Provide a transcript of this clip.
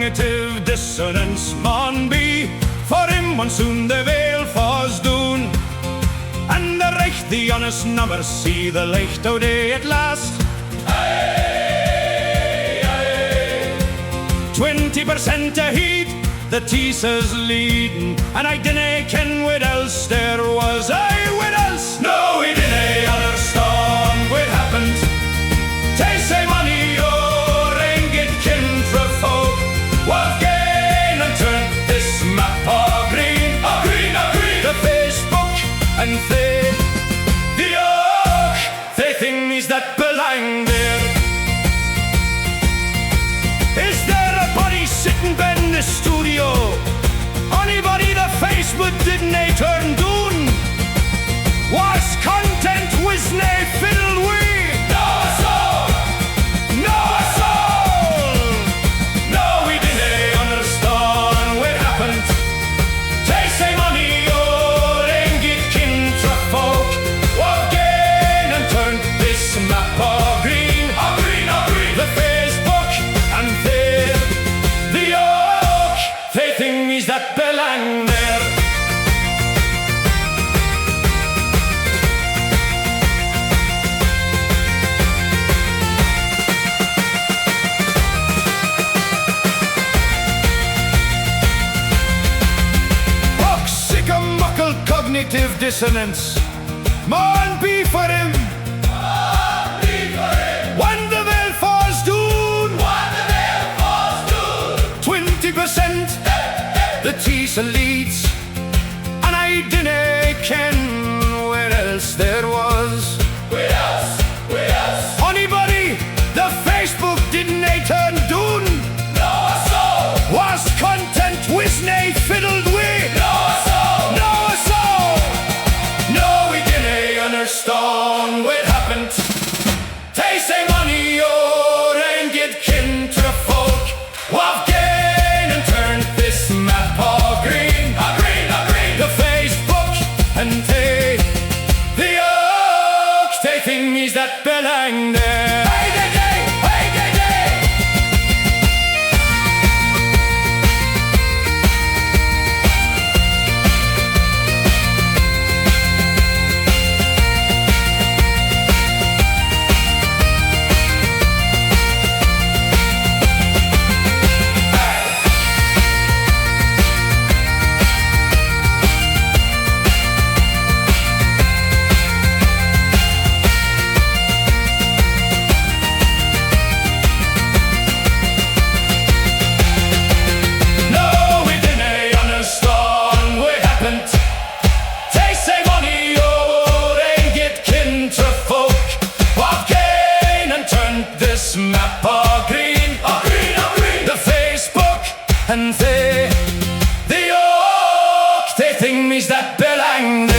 kognitív dissonance maun be, for him on sune the veil falls doon. And the richt, the honest number, see the licht o' day at last. 20% aheid, the TISZA's leadin, and I dinnae ken what else there was. What else? No, we dinnae unnerstaun what happent. TISZA money or guid kintra fowk, wha've gane and turned this map o' green. O' green, o' green. The Facebook and the och, they things that belong there. Is there a body sitting in the studio? Anybody the Facebook didn't turn doon? Was content was nae fiddled with? No a soul! No a soul! No, we dinnae unnerstaun what happent. TISZA money or guid kintra fowk, wha've gane and turned this map o' green. O' green, o' green. The Facebook and the och, they things that belong there. Muckle kognitív dissonance maun be for him. When the veil falls doon, 20% the TISZA leads, and I dinnae ken where else there was. Where else? Where else? Anybody the Facebook didn't turn doon? No a soul. Was content was nae fiddled with? No a soul. No a soul. No, we dinnae unnerstaun what happent. TISZA money or guid kintra fowk, wha've gane and turned this map o' green. O' green, o' green. The Facebook and the och, they things that belong there. Hey, day, day, hey, day, day. Map o' green, o' green, o' green. The Facebook and the och, they things that belong there.